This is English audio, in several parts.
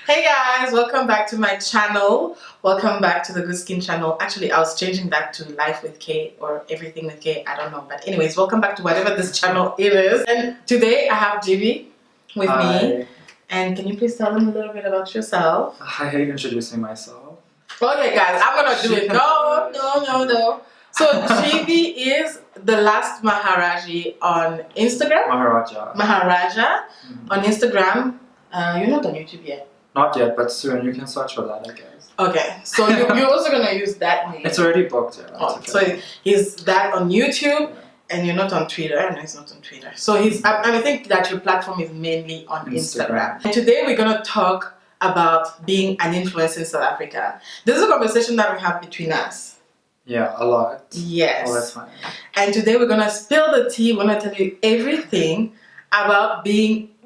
Hey guys, welcome back to my channel. Welcome back to the Good Skin channel. Actually, I was changing that to Life with K or Everything with K. I don't know. But anyways, welcome back to whatever this channel is. And today I have GB with me. And can you please tell them a little bit about yourself? I hate introducing myself. Okay guys, I'm gonna do it. No. So GB is the last Maharaji on Instagram. Maharaja on Instagram. You're not on YouTube yet. Not yet, but soon. You can search for that, I guess. Okay, so you're also gonna use that name. It's already booked, yeah. Oh, okay. So he's that on YouTube, and you're not on Twitter. No, he's not on Twitter. So he's. I think that your platform is mainly on Instagram. And today we're gonna talk about being an influencer in South Africa. This is a conversation that we have between us. Yeah, a lot. Yes. All the time. And today we're gonna spill the tea. We're gonna tell you everything about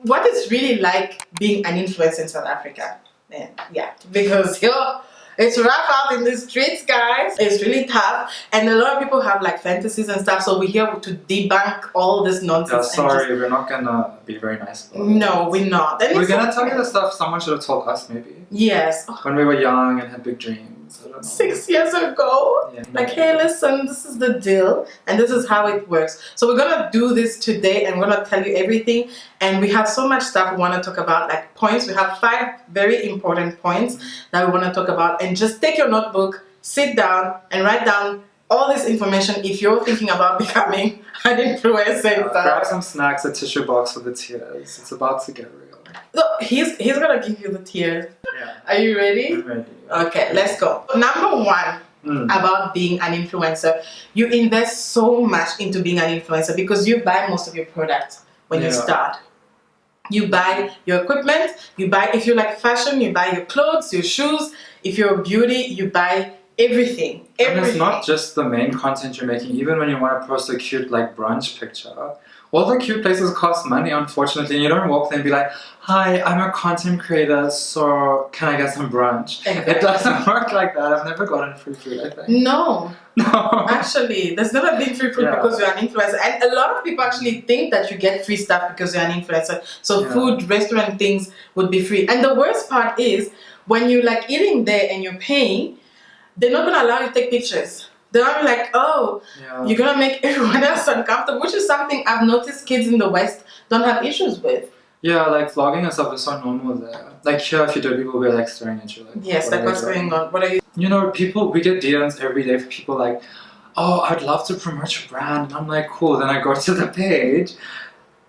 what it's really like being an influencer in South Africa. Yeah, because it's rough out in the streets, guys. It's really tough, and a lot of people have like fantasies and stuff. So we're here to debunk all this nonsense. Yeah, sorry, we're not gonna be very nice about it. No, we're not. And we're gonna tell you the stuff someone should have told us, maybe. Yes. When we were young and had big dreams. I don't know. 6 years ago. Yeah, like, hey, listen, this is the deal, and this is how it works. So we're gonna do this today, and we're gonna tell you everything. And we have so much stuff we want to talk about, like points. We have 5 very important points that we want to talk about. And just take your notebook, sit down, and write down all this information if you're thinking about becoming an influencer. Grab some snacks, a tissue box for the tears. It's about to get real. Look, he's gonna give you the tears. Yeah. Are you ready? I'm ready. Okay, let's go. Number 1 about being an influencer. You invest so much into being an influencer because you buy most of your products when you start. You buy your equipment, if you like fashion, you buy your clothes, your shoes. If you're beauty, you buy everything. And it's not just the main content you're making. Even when you want to post a cute like brunch picture, all the cute places cost money, unfortunately. And you don't walk there and be like, hi, I'm a content creator, so can I get some brunch? Exactly. It doesn't work like that. I've never gotten free food, I think. No. Actually, there's never been free food because you're an influencer. And a lot of people actually think that you get free stuff because you're an influencer. So food, restaurant things would be free. And the worst part is when you're like eating there and you're paying, they're not going to allow you to take pictures. They're not like, oh, you're going to make everyone else uncomfortable, which is something I've noticed kids in the West don't have issues with. Yeah, like vlogging and stuff is so normal there. Like here, if you do, people will be like staring at you. Like, yes, like what's going on? What are you? You know, we get DMs every day for people like, oh, I'd love to promote your brand. And I'm like, cool. Then I go to the page.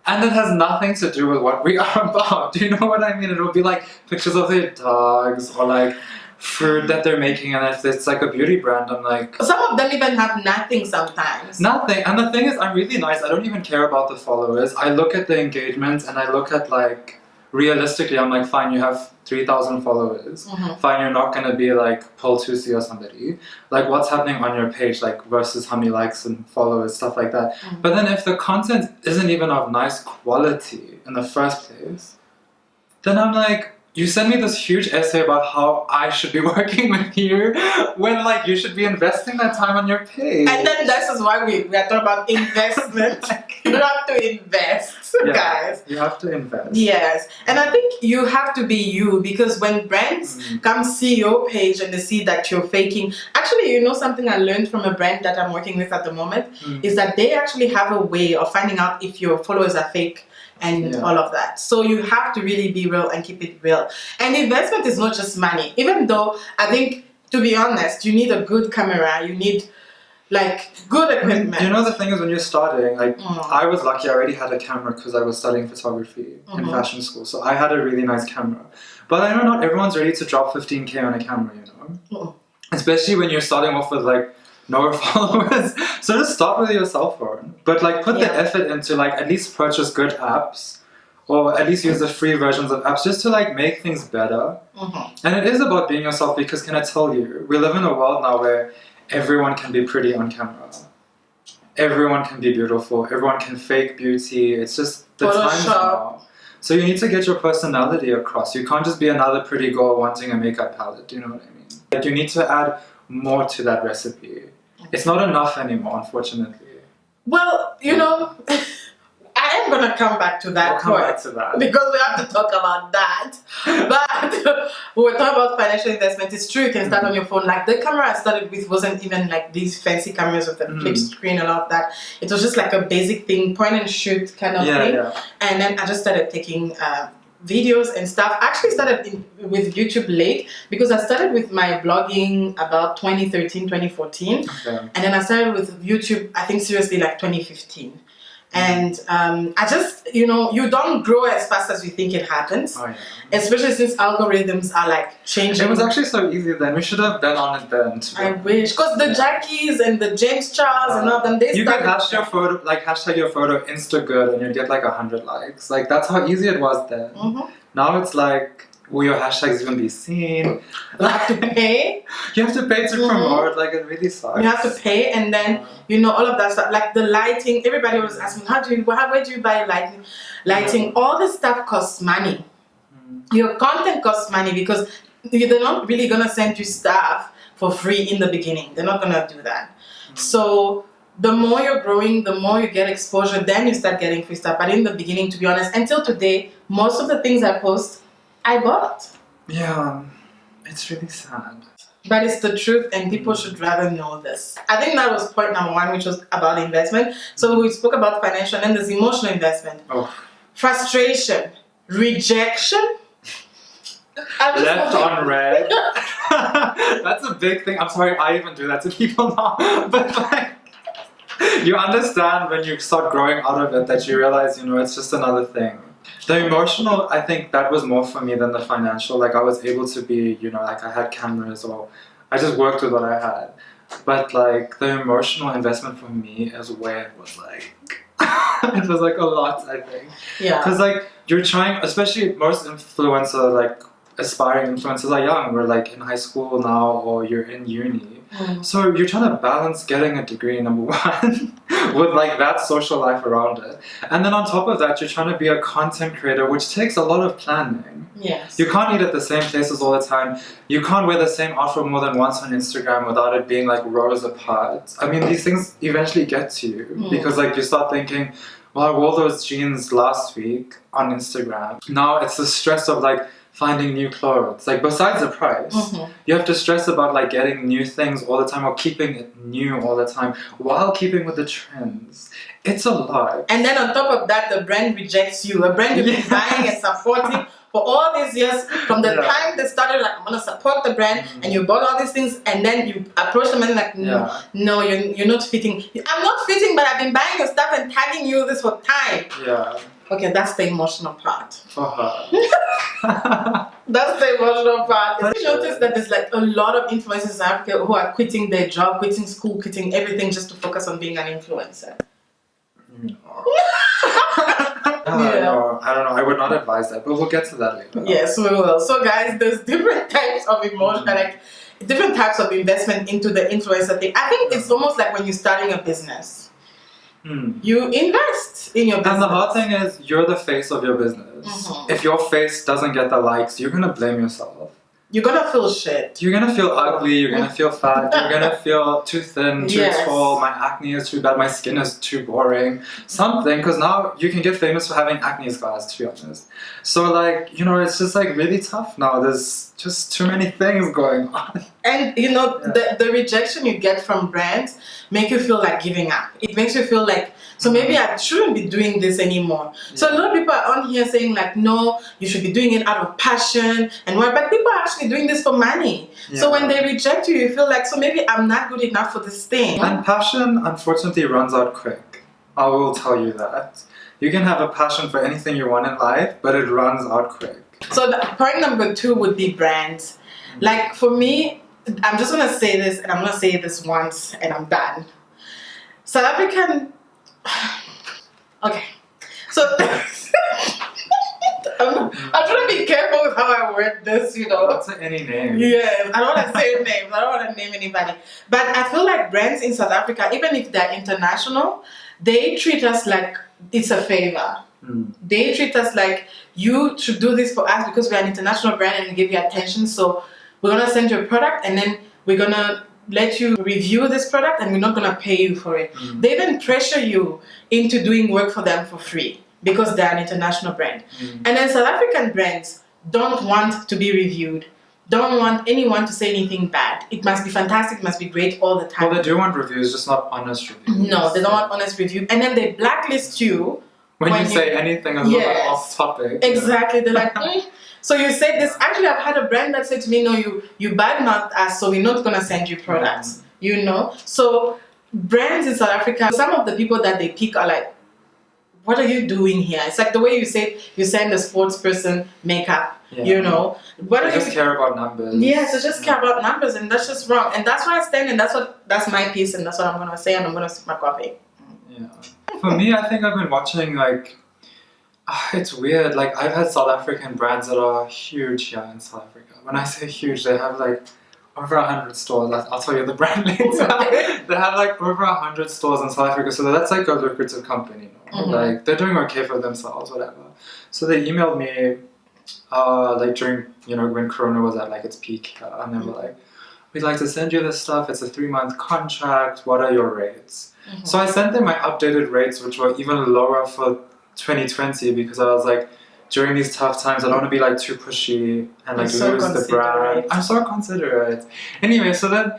And it has nothing to do with what we are about. Do you know what I mean? It'll be like pictures of their dogs or like food that they're making, and if it's like a beauty brand, I'm like... Some of them even have nothing sometimes. Nothing. And the thing is, I'm really nice. I don't even care about the followers. I look at the engagement and I look at like... Realistically, I'm like, fine, you have 3,000 followers. Fine, you're not going to be like Paul Tusi or somebody. Like, what's happening on your page, like, versus how many likes and followers, stuff like that. But then if the content isn't even of nice quality in the first place, then I'm like... You send me this huge essay about how I should be working with you when like you should be investing that time on your page. And then this is why we are talking about investment. You have to invest, guys. You have to invest. Yes. And I think you have to be you, because when brands come see your page and they see that you're faking. Actually, you know something I learned from a brand that I'm working with at the moment is that they actually have a way of finding out if your followers are fake. And all of that. So you have to really be real and keep it real. And investment is not just money. Even though I think, to be honest, you need a good camera. You need like good equipment. You know, the thing is, when you're starting, like I was lucky. I already had a camera because I was studying photography in fashion school. So I had a really nice camera. But I know not everyone's ready to drop 15K on a camera, you know? Especially when you're starting off with like no followers. So just start with your cell phone, but like put the effort into like at least purchase good apps, or at least use the free versions of apps just to like make things better. And it is about being yourself, because can I tell you, we live in a world now where everyone can be pretty on camera, everyone can be beautiful, everyone can fake beauty. It's just the time now. So you need to get your personality across. You can't just be another pretty girl wanting a makeup palette. Do you know what I mean? Like, you need to add more to that recipe. It's not enough anymore, unfortunately. Well, you know, I am am gonna come back to that We'll come point back to that. because we have to talk about that. But we were talking about financial investment. It's true, you can start on your phone. Like the camera I started with wasn't even like these fancy cameras with the flip screen and all of that. It was just like a basic thing, point and shoot kind of thing. Yeah. And then I just started taking videos and stuff. I actually started with YouTube late because I started with my blogging about 2013, 2014. Okay. And then I started with YouTube, I think seriously like 2015. And I just, you don't grow as fast as you think it happens. Oh, yeah. Especially since algorithms are like changing. It was actually so easy then. We should have been on it then. I wish. Because the Jackies and the James Charles and all of them, you could hashtag your photo Instagood and you'd get like 100 likes. Like that's how easy it was then. Now it's like, will your hashtags even be seen? You have to pay. You have to pay to promote. Like it really sucks. You have to pay, and then all of that stuff, like the lighting. Everybody was asking, where do you buy lighting? All this stuff costs money. Your content costs money because they're not really gonna send you stuff for free in the beginning. They're not gonna do that. So the more you're growing, the more you get exposure, then you start getting free stuff. But in the beginning, to be honest, until today, most of the things I post, I bought. Yeah, it's really sad. But it's the truth, and people should rather know this. I think that was point number one, which was about investment. So we spoke about financial, and there's emotional investment. Frustration, rejection. Left on red. That's a big thing. I'm sorry, I even do that to people now. But like, you understand when you start growing out of it that you realize, it's just another thing. The emotional, I think that was more for me than the financial. Like I was able to be, like I had cameras or I just worked with what I had. But like the emotional investment for me is where it was like, it was like a lot, I think. Yeah. Because like you're trying, especially most influencers, like aspiring influencers are young. We're like in high school now or you're in uni. So you're trying to balance getting a degree, number one, with like that social life around it. And then on top of that, you're trying to be a content creator, which takes a lot of planning. Yes. You can't eat at the same places all the time. You can't wear the same outfit more than once on Instagram without it being like rows apart. I mean, these things eventually get to you because like you start thinking, well, I wore those jeans last week on Instagram. Now it's the stress of like finding new clothes. Like besides the price, you have to stress about like getting new things all the time or keeping it new all the time while keeping with the trends. It's a lot. And then on top of that, the brand rejects you. A brand you've been buying and supporting for all these years, from the time they started, like, I'm gonna support the brand, and you bought all these things, and then you approach them and like, no, you're not fitting. I'm not fitting, but I've been buying your stuff and tagging you this for time. Yeah. Okay, that's the emotional part. For her. That's the emotional part. Have you noticed that there's like a lot of influencers in Africa who are quitting their job, quitting school, quitting everything just to focus on being an influencer? No. No, I don't know. I would not advise that, but we'll get to that later. Yes, we will. So guys, there's different types of emotion, like different types of investment into the influencer thing. I think it's almost like when you're starting a business. You invest in your business. And the hard thing is, you're the face of your business. If your face doesn't get the likes, you're gonna blame yourself. You're gonna feel shit. You're gonna feel ugly, you're gonna feel fat, you're gonna feel too thin, too tall, my acne is too bad, my skin is too boring. Something, because now you can get famous for having acne scars, to be honest. So like, it's just like really tough now. There's just too many things going on. And the rejection you get from brands make you feel like giving up. It makes you feel like, so maybe I shouldn't be doing this anymore. So a lot of people are on here saying like, no, you should be doing it out of passion and what, but people are actually doing this for money. So when they reject you, you feel like, so maybe I'm not good enough for this thing. And passion, unfortunately, runs out quick. I will tell you that. You can have a passion for anything you want in life, but it runs out quick. So point number 2 would be brands. Like for me, I'm just gonna say this, and I'm gonna say this once, and I'm done. South African. Okay, so I'm trying to be careful with how I word this. Not say any names. Yes, I don't want to say names. I don't want to name anybody. But I feel like brands in South Africa, even if they're international, they treat us like it's a favor. They treat us like you should do this for us because we're an international brand and we give you attention. So we're gonna send you a product and then we're gonna let you review this product and we're not gonna pay you for it. They even pressure you into doing work for them for free. because they're an international brand. And then South African brands don't want to be reviewed, don't want anyone to say anything bad. It must be fantastic, it must be great all the time. Well, they do want reviews, just not honest reviews. No, they don't want honest review. And then they blacklist you when you say anything a little bit off topic. Exactly. They're like, So you said this. Actually, I've had a brand that said to me, no, you badmouthed us, so we're not going to send you products. You know? So brands in South Africa, some of the people that they pick are like, what are you doing here? It's like the way you say you send a sports person makeup, you know. What they just care about numbers. Yes, they just care about numbers, and that's just wrong. And that's where I stand, and that's my piece, and that's what I'm gonna say, and I'm gonna sip my coffee. Yeah. For me, I think I've been watching like it's weird. Like I've had South African brands that are huge here in South Africa. When I say huge, they have like over 100 stores. I'll tell you the brand later. They have like over 100 stores in South Africa, so that's like a lucrative company. You know? Like they're doing okay for themselves, whatever. So they emailed me, like during when Corona was at like its peak, and they were like, "We'd like to send you this stuff. It's a 3-month contract. What are your rates?" So I sent them my updated rates, which were even lower for 2020 because I was like, during these tough times, I don't want to be like too pushy and like lose the brand. I'm so considerate. Anyway, so then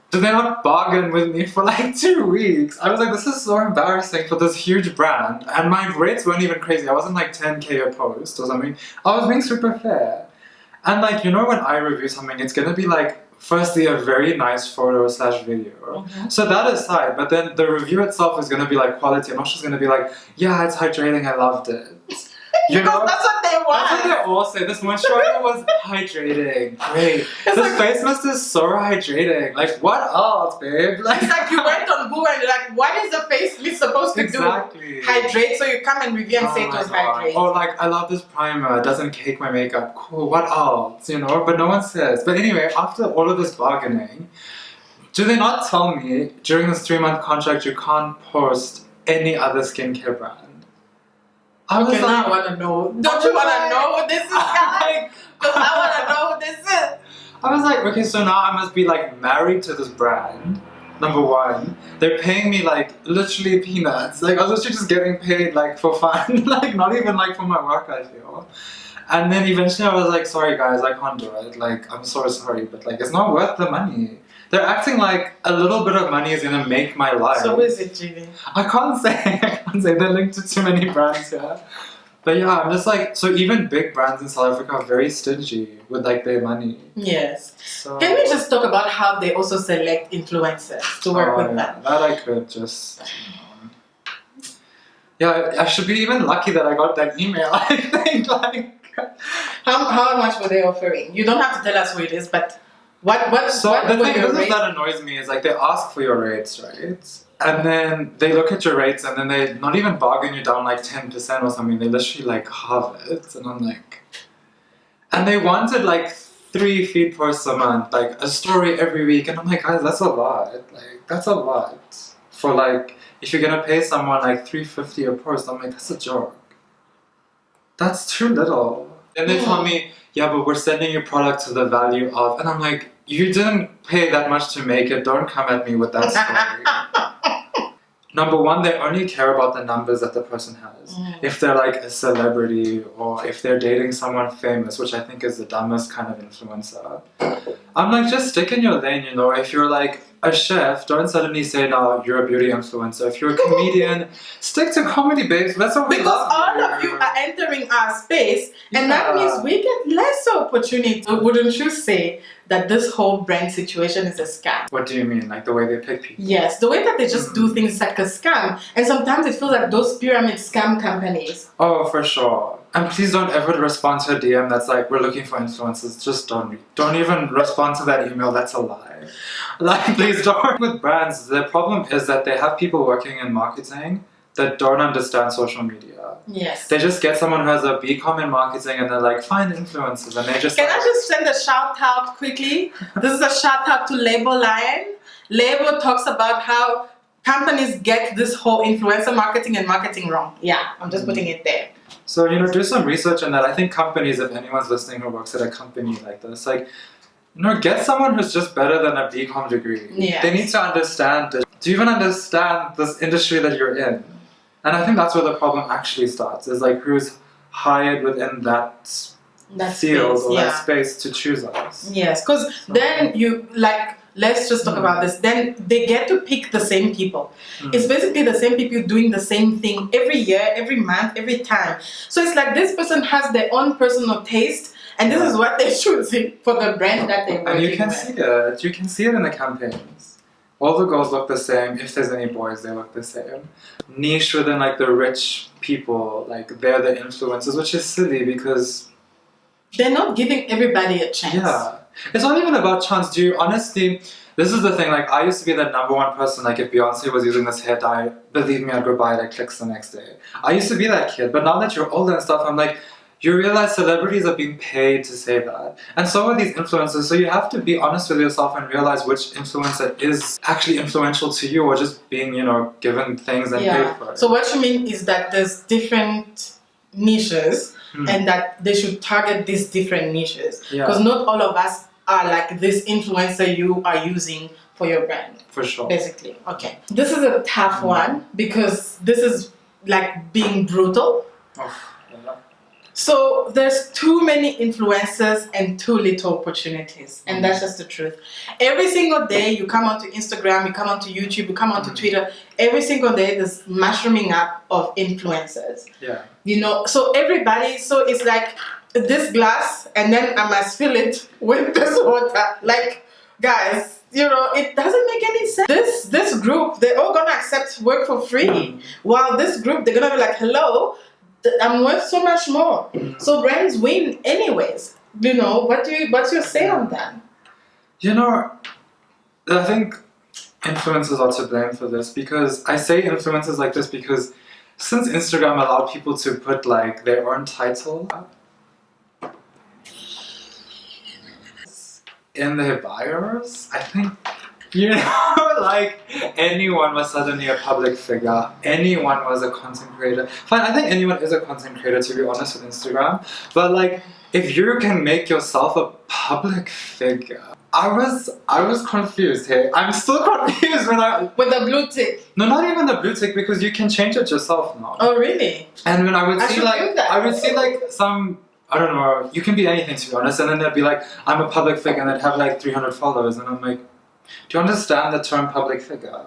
did they not bargain with me for like 2 weeks? I was like, this is so embarrassing for this huge brand, and my rates weren't even crazy. I wasn't like 10K a post or something. I was being super fair. And like, when I review something, it's gonna be like, firstly, a very nice photo / video. So that aside, but then the review itself is gonna be like quality. I'm not just gonna be like, yeah, it's hydrating, I loved it. You know, that's what they want. That's what they all say. This moisturizer was hydrating. Great. This face mist is so hydrating. Like, what else, babe? Like, it's like you went on Boo and you're like, what is the face mist supposed to do? Hydrate. So you come and review and say it was hydrating. Oh, like, I love this primer. It doesn't cake my makeup. Cool. What else? But no one says. But anyway, after all of this bargaining, do they not tell me during this 3-month contract you can't post any other skincare brand? I was now I want to know. Don't you want to know what this is, guys? Because I want to know what this is. I was like, okay, so now I must be like married to this brand. Number one, they're paying me like literally peanuts. Like I was literally just getting paid like for fun, like not even like for my work, I feel. And then eventually I was like, sorry guys, I can't do it. Like I'm so sorry, but like it's not worth the money. They're acting like a little bit of money is gonna make my life. So is it, Julie? I can't say. They're linked to too many brands here. But yeah, I'm just like, so even big brands in South Africa are very stingy with like their money. Yes. So, can we just talk about how they also select influencers to work with them? That I could just. Yeah, I should be even lucky that I got that email. I think like. How much were they offering? You don't have to tell us who it is, but. So the thing that annoys me is like they ask for your rates, right? And then they look at your rates and then they not even bargain you down like 10% or something. They literally like halve it, and I'm like, and they wanted like 3 feed posts a month, like a story every week, and I'm like, guys, that's a lot. Like that's a lot for like if you're gonna pay someone like $3.50 a post. I'm like, that's a joke. That's too little. And they tell me, yeah, but we're sending you product to the value of, and I'm like, you didn't pay that much to make it. Don't come at me with that story. Number one, they only care about the numbers that the person has. If they're like a celebrity or if they're dating someone famous, which I think is the dumbest kind of influencer. I'm like, just stick in your lane, If you're like a chef, don't suddenly say now you're a beauty influencer. If you're a comedian, stick to comedy, babes. That's what we love. Because all of you are entering our space, and that means we get less opportunity. Wouldn't you say that this whole brand situation is a scam? What do you mean? Like the way they pick people? Yes, the way that they just do things like a scam. And sometimes it feels like those pyramid scam companies. Oh, for sure. And please don't ever respond to a DM that's like, we're looking for influencers. Just don't even respond to that email. That's a lie. Like, please don't. With brands, the problem is that they have people working in marketing that don't understand social media. Yes. They just get someone who has a BCom in marketing and they're like, find influencers. And they just Can I just send a shout out quickly? This is a shout out to Label Lion. Label talks about how companies get this whole influencer marketing and marketing wrong. Yeah, I'm just putting it there. So, do some research on that. I think companies, if anyone's listening who works at a company like this, like, get someone who's just better than a BCom degree. Yes. They need to understand it. Do you even understand this industry that you're in? And I think that's where the problem actually starts, is like who's hired within that field space, or that space to choose us. Yes, because then you, like, let's just talk about this. Then they get to pick the same people. It's basically the same people doing the same thing every year, every month, every time. So it's like this person has their own personal taste, and this is what they're choosing for the brand that they're working with. And you can see it. You can see it in the campaigns. All the girls look the same. If there's any boys, they look the same. Niche within like the rich people, like they're the influencers, which is silly because they're not giving everybody a chance. Yeah. It's not even about chance. Do you honestly, this is the thing, like I used to be the number one person, like if Beyonce was using this hair dye, believe me, I'd go buy it like clicks the next day. I used to be that kid, but now that you're older and stuff, I'm like, you realize celebrities are being paid to say that. And so are these influencers, so you have to be honest with yourself and realize which influencer is actually influential to you or just being, you know, given things and paid for it. So what you mean is that there's different niches and that they should target these different niches. Because not all of us are like this influencer you are using for your brand. For sure. Basically. Okay. This is a tough one because this is like being brutal. So there's too many influencers and too little opportunities, and that's just the truth. Every single day you come onto Instagram, you come onto YouTube, you come onto Twitter, every single day there's mushrooming up of influencers. Yeah. You know, so everybody, so it's like this glass and then I must fill it with this water. Like, guys, you know, it doesn't make any sense. This group, they're all gonna accept work for free. While this group, they're gonna be like, hello, I'm worth so much more. So brands win anyways. You know, what's your say on that? You know, I think influencers are to blame for this, because I say influencers like this because since Instagram allowed people to put like their own title in their bios, I think, you know, like anyone was suddenly a public figure. Anyone was a content creator. Fine, I think anyone is a content creator, to be honest, with Instagram. But like, if you can make yourself a public figure, I was confused. Hey, I'm still confused with the blue tick. No, not even the blue tick, because you can change it yourself now. Oh, really? And when I would see like some, I don't know, you can be anything, to be honest, and then they'd be like, I'm a public figure, and they'd have like 300 followers, and I'm like, do you understand the term public figure?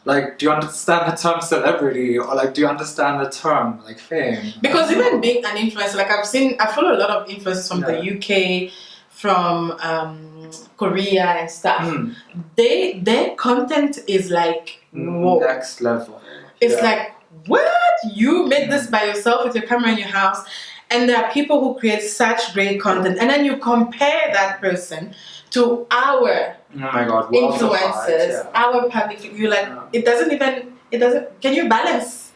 Like, do you understand the term celebrity? Or like, do you understand the term like fame? Because even being an influencer, like I follow a lot of influencers from the UK, from Korea and stuff. Their content is like, whoa. Next level. It's like, what? You made this by yourself with your camera in your house? And there are people who create such great content, and then you compare that person to our influencers, our public figure. You're like, it doesn't. Can you balance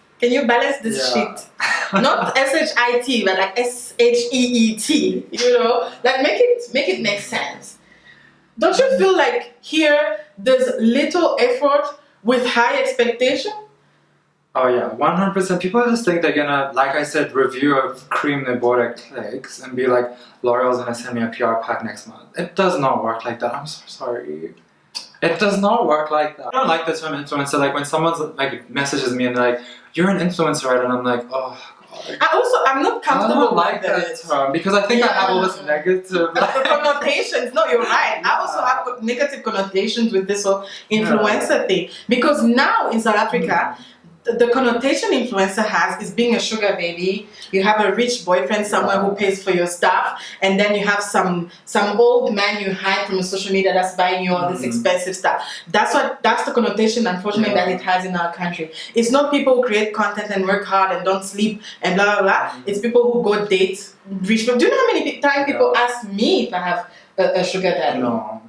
this shit? Not SHIT, but like SHEET. You know, like make it make sense. Don't you feel like here there's little effort with high expectation? Oh yeah, 100%. People just think they're gonna, like I said, review a cream they bought at Clicks and be like, L'Oreal's gonna send me a PR pack next month. It does not work like that. I'm so sorry. It does not work like that. I don't like the term influencer. Like when someone like messages me and they're like, you're an influencer, right? And I'm like, oh god. I'm not comfortable with that term because I think I have all this negative connotations. No, you're right. I also have negative connotations with this whole influencer thing, because now in South Africa, the connotation influencer has is being a sugar baby. You have a rich boyfriend somewhere who pays for your stuff, and then you have some old man you hide from social media that's buying you all this expensive stuff. That's the connotation, unfortunately, that it has in our country. It's not people who create content and work hard and don't sleep and blah blah blah. It's people who go date rich people. Do you know how many times people ask me if I have a sugar daddy? No,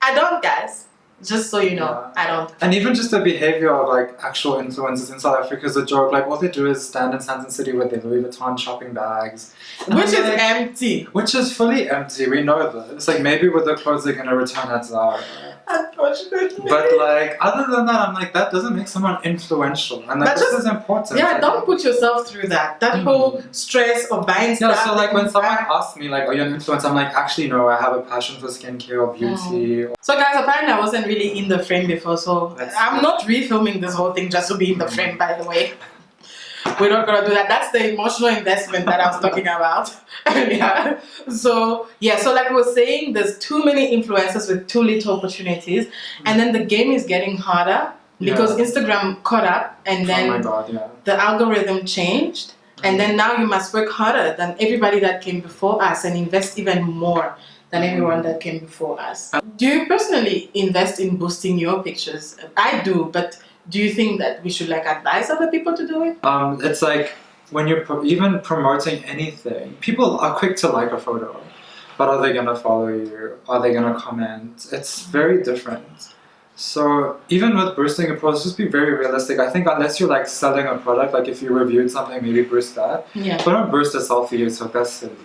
I don't, guys. Just so you know, I don't. And even just the behavior of like actual influencers in South Africa is a joke. Like all they do is stand in Sandton City with their Louis Vuitton shopping bags. Which is like, empty. Which is fully empty, we know this. Like maybe with the clothes they're going to return at Zara. Unfortunately. But like, other than that, I'm like, that doesn't make someone influential. And like, this is important. Yeah, don't put yourself through that. That whole stress of buying stuff. Yeah, so like when someone asks me like, are you an influencer? I'm like, actually no, I have a passion for skincare or beauty. So guys, apparently I wasn't really in the frame before, so I'm not refilming this whole thing just to be in the frame, by the way. we're not gonna do that. That's the emotional investment that I was talking about. Yeah. So like we were saying, there's too many influencers with too little opportunities, and then the game is getting harder because Instagram caught up, and then the algorithm changed, and then now you must work harder than everybody that came before us and invest even more than everyone that came before us. Do you personally invest in boosting your pictures? I do, but do you think that we should like advise other people to do it? It's like when you're even promoting anything, people are quick to like a photo, but are they gonna follow you? Are they gonna comment? It's very different. So even with boosting a post, just be very realistic. I think unless you're like selling a product, like if you reviewed something, maybe boost that. Yeah. But don't boost a selfie you took. That's silly.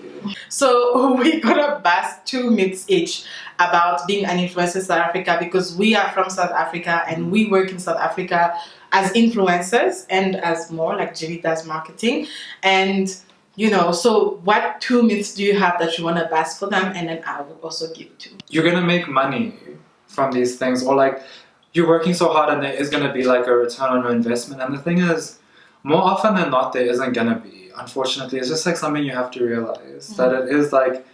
So we gotta bust 2 myths each about being an influencer in South Africa, because we are from South Africa and we work in South Africa as influencers and as more like Jiri does marketing. And so what 2 myths do you have that you want to bust for them, and then I will also give 2. You're gonna make money from these things, or like you're working so hard and there is gonna be like a return on your investment. And the thing is, more often than not, there isn't gonna be. Unfortunately, it's just like something you have to realize that it is like,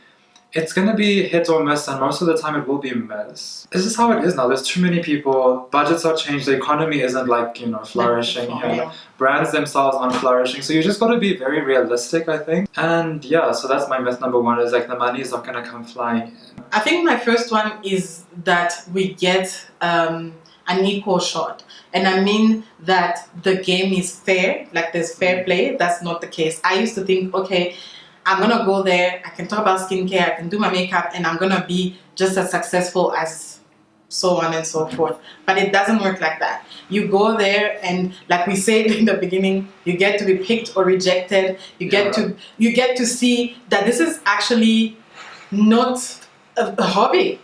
it's gonna be hit or miss, and most of the time it will be miss. This is how it is now. There's too many people, budgets are changed, the economy isn't like, flourishing. Brands themselves aren't flourishing. So you just gotta be very realistic, I think. And so that's my myth number 1, is like the money is not gonna come flying in. I think my first one is that we get an equal shot. And I mean that the game is fair, like there's fair play. That's not the case. I used to think, okay, I'm gonna go there, I can talk about skincare, I can do my makeup, and I'm gonna be just as successful as so on and so forth. But it doesn't work like that. You go there, and like we said in the beginning, you get to be picked or rejected. You get to see that this is actually not a hobby.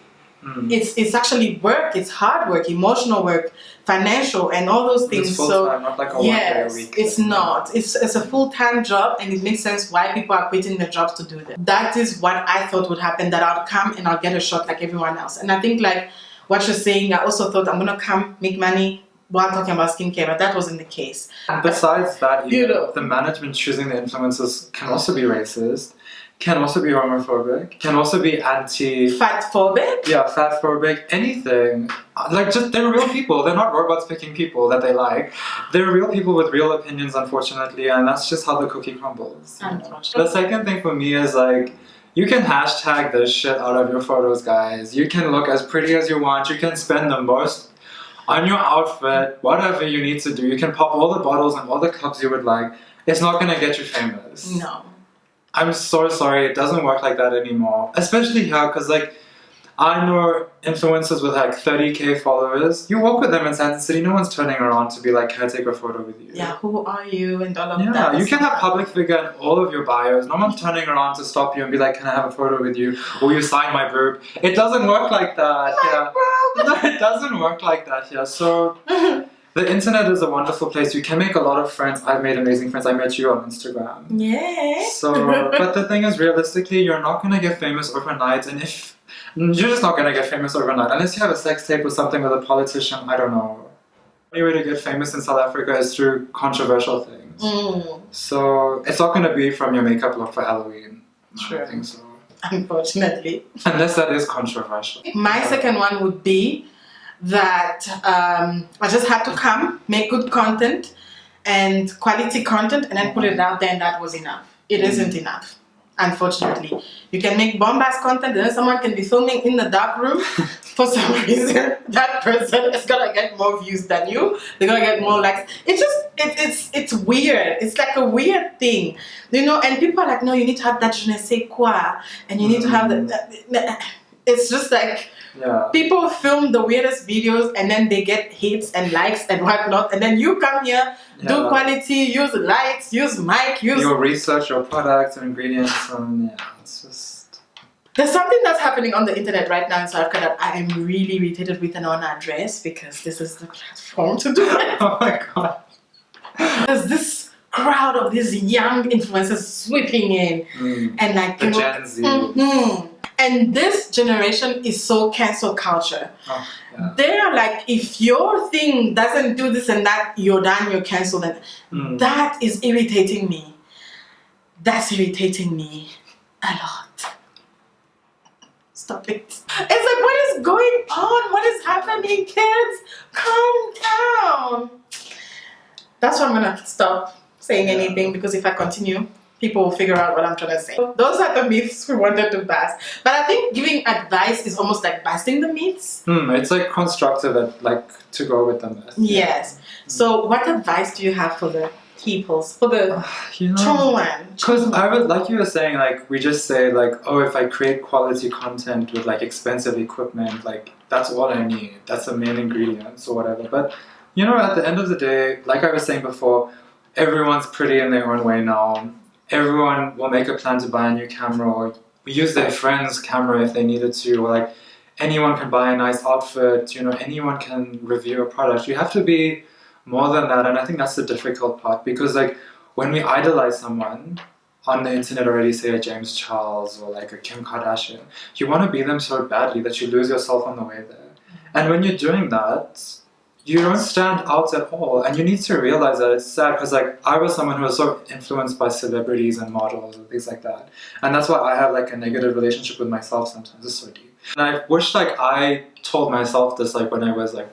It's actually work. It's hard work, emotional work, financial, and all those things. It's full-time, not like a one-day a week. It's not. It's a full-time job, and it makes sense why people are quitting their jobs to do that. That is what I thought would happen, that I'll come and I'll get a shot like everyone else. And I think like what you're saying, I also thought I'm going to come make money while talking about skincare, but that wasn't the case. Besides that, the management choosing the influencers can also be racist, can also be homophobic, can also be fatphobic? Yeah, fatphobic, anything. Like, just, they're real people. They're not robots picking people that they like. They're real people with real opinions, unfortunately, and that's just how the cookie crumbles. Unfortunately. The second thing for me is like, you can hashtag the shit out of your photos, guys. You can look as pretty as you want. You can spend the most on your outfit, whatever you need to do. You can pop all the bottles and all the cups you would like. It's not gonna get you famous. No. I'm so sorry, it doesn't work like that anymore. Especially here, because like, I know influencers with like 30k followers. You walk with them in Santa City, no one's turning around to be like, can I take a photo with you? Yeah, who are you and all of that. Yeah, you can have public figure in all of your bios. No one's turning around to stop you and be like, can I have a photo with you? Will you sign my boob? It doesn't work like that. No, it doesn't work like that here. So the internet is a wonderful place. You can make a lot of friends. I've made amazing friends. I met you on Instagram. Yeah. So, but the thing is, realistically, you're not gonna get famous overnight, and if you're just not gonna get famous overnight unless you have a sex tape with something with a politician. I don't know. The only way to get famous in South Africa is through controversial things. So it's not gonna be from your makeup look for Halloween. I don't think so. Unfortunately. Unless that is controversial. My second one would be that I just had to come, make good content and quality content, and then put it out there, and that was enough. It isn't enough, unfortunately. You can make bombast content, and then someone can be filming in the dark room. For some reason, that person is gonna get more views than you. They're gonna get more likes. It's weird. It's like a weird thing, and people are like, no, you need to have that je ne sais quoi, and you need to have that. It's just like, people film the weirdest videos, and then they get hits and likes and whatnot, and then you come here, do quality, use lights, use mic, use... Your research, your products and ingredients, and it's just... There's something that's happening on the internet right now in South Africa that I am really irritated with, and I want to address, because this is the platform to do it. Oh my god. There's this crowd of these young influencers sweeping in, and like... The Gen Z. And this generation is so cancel culture. Oh, yeah. They are like, if your thing doesn't do this and that, you're done, you're cancelled. And that is irritating me. That's irritating me a lot. Stop it. It's like, what is going on? What is happening, kids? Calm down. That's why I'm going to stop saying anything, because if I continue, people will figure out what I'm trying to say. Those are the myths we wanted to bust. But I think giving advice is almost like busting the myths. It's like constructive, like to go with the myth. Yes. So what advice do you have for the peoples, for the children? Because I would, like you were saying, like we just say like, oh, if I create quality content with like expensive equipment, like that's all I need. That's the main ingredients or whatever. But you know, at the end of the day, like I was saying before, everyone's pretty in their own way now. Everyone will make a plan to buy a new camera, or use their friend's camera if they needed to, or like anyone can buy a nice outfit, you know, anyone can review a product. You have to be more than that, and I think that's the difficult part, because like when we idolize someone on the internet already, say a James Charles or like a Kim Kardashian, you want to be them so badly that you lose yourself on the way there. And when you're doing that, you don't stand out at all, and you need to realize that. It's sad, because like I was someone who was so influenced by celebrities and models and things like that, and that's why I have like a negative relationship with myself sometimes. It's so deep, and I wish like I told myself this like when I was like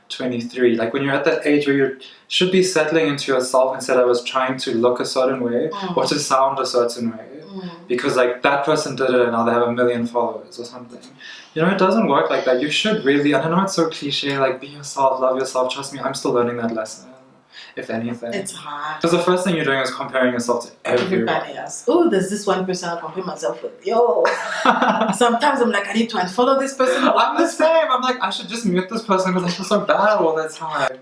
23, like when you're at that age where you should be settling into yourself, instead I was trying to look a certain way or to sound a certain way, because like that person did it and now they have 1 million followers or something. You know, it doesn't work like that. You should really, I don't know, it's so cliche, like be yourself, love yourself. Trust me, I'm still learning that lesson, if anything. It's hard. Because the first thing you're doing is comparing yourself to everybody else. Oh, there's this one person I compare myself with. Yo. Sometimes I'm like, I need to unfollow this person. I'm the same. I'm like, I should just mute this person because I feel so bad all the time.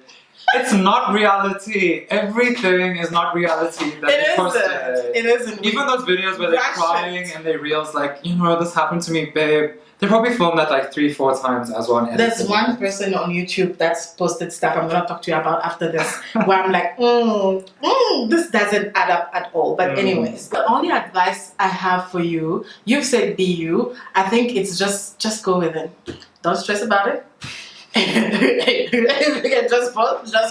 It's not reality. Everything is not reality that they posted. It isn't. Even those videos where they're crying and they reels like, you know, this happened to me, babe. They probably filmed that like 3-4 times as one. There's one person on YouTube that's posted stuff I'm gonna talk to you about after this, where I'm like, this doesn't add up at all. But anyways, the only advice I have for you, you've said be you. I think it's just go with it. Don't stress about it. If you can just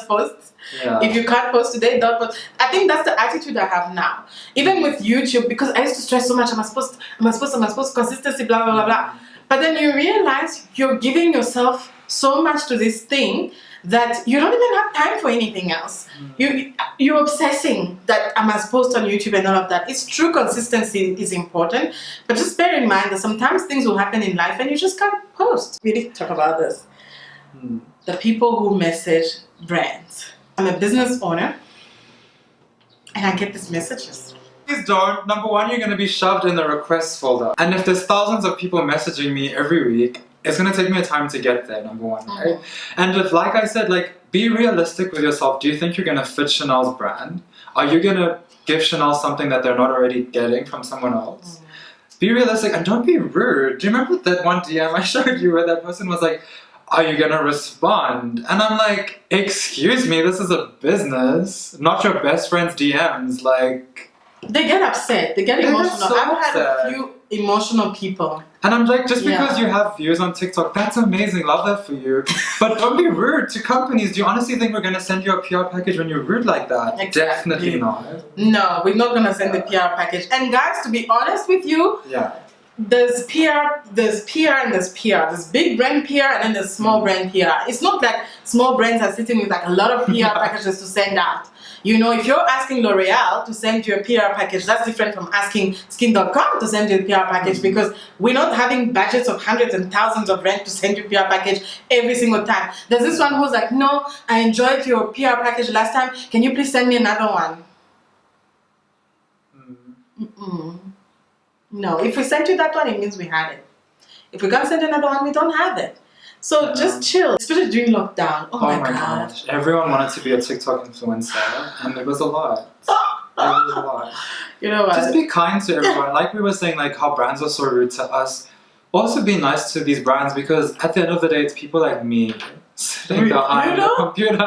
post. Yeah. If you can't post today, don't post. I think that's the attitude I have now. Even with YouTube, because I used to stress so much, I must post, consistency, blah, blah, blah, blah. But then you realize you're giving yourself so much to this thing that you don't even have time for anything else. You're obsessing that I must post on YouTube and all of that. It's true, consistency is important, but just bear in mind that sometimes things will happen in life and you just can't post. We need to talk about this. The people who message brands. I'm a business owner and I get these messages. Please don't. Number one, you're going to be shoved in the requests folder. And if there's thousands of people messaging me every week, it's going to take me a time to get there, number one, right? And if, like I said, like, be realistic with yourself. Do you think you're going to fit Chanel's brand? Are you going to give Chanel something that they're not already getting from someone else? Be realistic and don't be rude. Do you remember that one DM I showed you where that person was like, are you gonna respond? And I'm like, excuse me, this is a business, not your best friend's DMs. Like, they get upset, they get emotional. So I've had upset. a few emotional people. And I'm like, just because you have views on TikTok, that's amazing, love that for you. But don't be rude to companies. Do you honestly think we're gonna send you a PR package when you're rude like that? Exactly. Definitely not. No, we're not gonna send the PR package. And guys, to be honest with you, there's PR, and there's PR. There's big brand PR and then there's small brand PR. It's not like small brands are sitting with like a lot of PR packages to send out. You know, if you're asking L'Oreal to send you a PR package, that's different from asking Skin.com to send you a PR package, because we're not having budgets of hundreds and thousands of rand to send you a PR package every single time. There's this one who's like, no, I enjoyed your PR package last time. Can you please send me another one? No, if we sent you that one, it means we had it. If we can't send another one, we don't have it. So just chill. Especially during lockdown. Oh my gosh. Everyone wanted to be a TikTok influencer, and it was a lot. It was a lot. You know what? Just be kind to everyone. Like we were saying, like how brands are so rude to us. Also be nice to these brands, because at the end of the day, it's people like me sitting behind the computer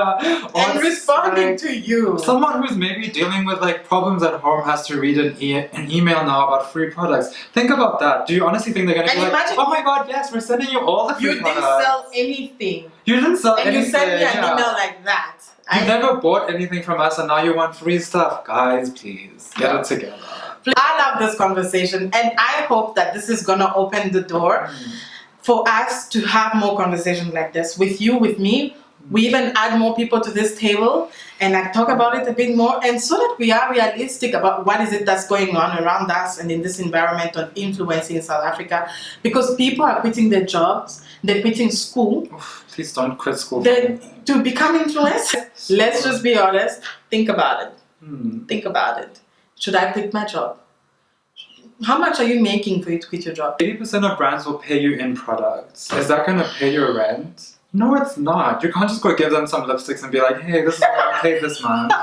and responding to you. Someone who's maybe dealing with like problems at home has to read an email now about free products. Think about that. Do you honestly think they're gonna be like, oh my god, yes, we're sending you all the free products. You didn't sell anything. You didn't sell anything. And you sent me an email like that. You never bought anything from us and now you want free stuff. Guys, please, get it together. I love this conversation and I hope that this is gonna open the door for us to have more conversations like this with you, with me. We even add more people to this table and I talk about it a bit more, and so that we are realistic about what is it that's going on around us and in this environment on influencing in South Africa, because people are quitting their jobs, they're quitting school. Please don't quit school. To become influencers. Let's just be honest. Think about it. Think about it. Should I quit my job? How much are you making for you to quit your job? 80% of brands will pay you in products. Is that going to pay your rent? No, it's not. You can't just go give them some lipsticks and be like, hey, this is what I paid this month.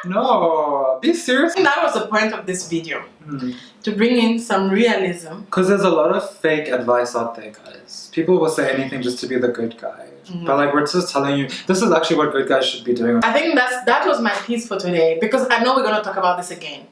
No, be serious. That was the point of this video. To bring in some realism. Because there's a lot of fake advice out there, guys. People will say anything just to be the good guy. But like, we're just telling you, this is actually what good guys should be doing. I think that was my piece for today, because I know we're going to talk about this again.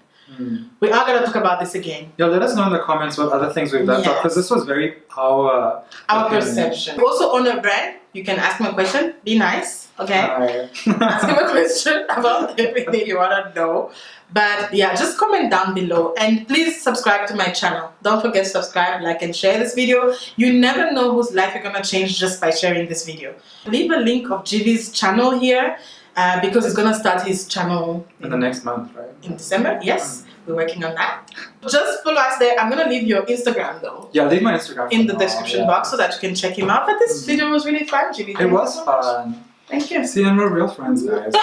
We are going to talk about this again. Yeah, let us know in the comments what other things we've left out, because this was very our perception. Also, on a brand, you can ask me a question. Be nice, okay? Ask me a question about everything you want to know. But yeah, just comment down below and please subscribe to my channel. Don't forget to subscribe, like and share this video. You never know whose life you're going to change just by sharing this video. Leave a link of GV's channel here. Because he's gonna start his channel in the next month, right? In December, yes. We're working on that. Just follow us there. I'm gonna leave your Instagram though. Yeah, leave my Instagram in the description box so that you can check him out. But this video was really fun, GV. It was fun. Thank you. See, and we're real friends, guys.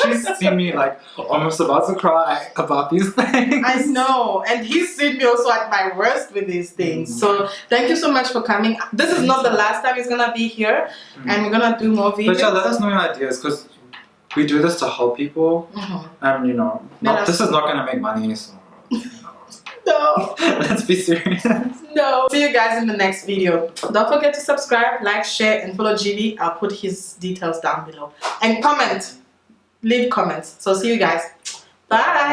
She's seen me like almost about to cry about these things. I know, and he's seen me also at my worst with these things. So thank you so much for coming. This is not the last time he's gonna be here, and we're gonna do more videos. But yeah, let us know your ideas, because we do this to help people, and you know, this is not gonna make money, so you know. No. Let's be serious. No. See you guys in the next video. Don't forget to subscribe, like, share, and follow GV. I'll put his details down below. And comment. Leave comments. So see you guys. Bye.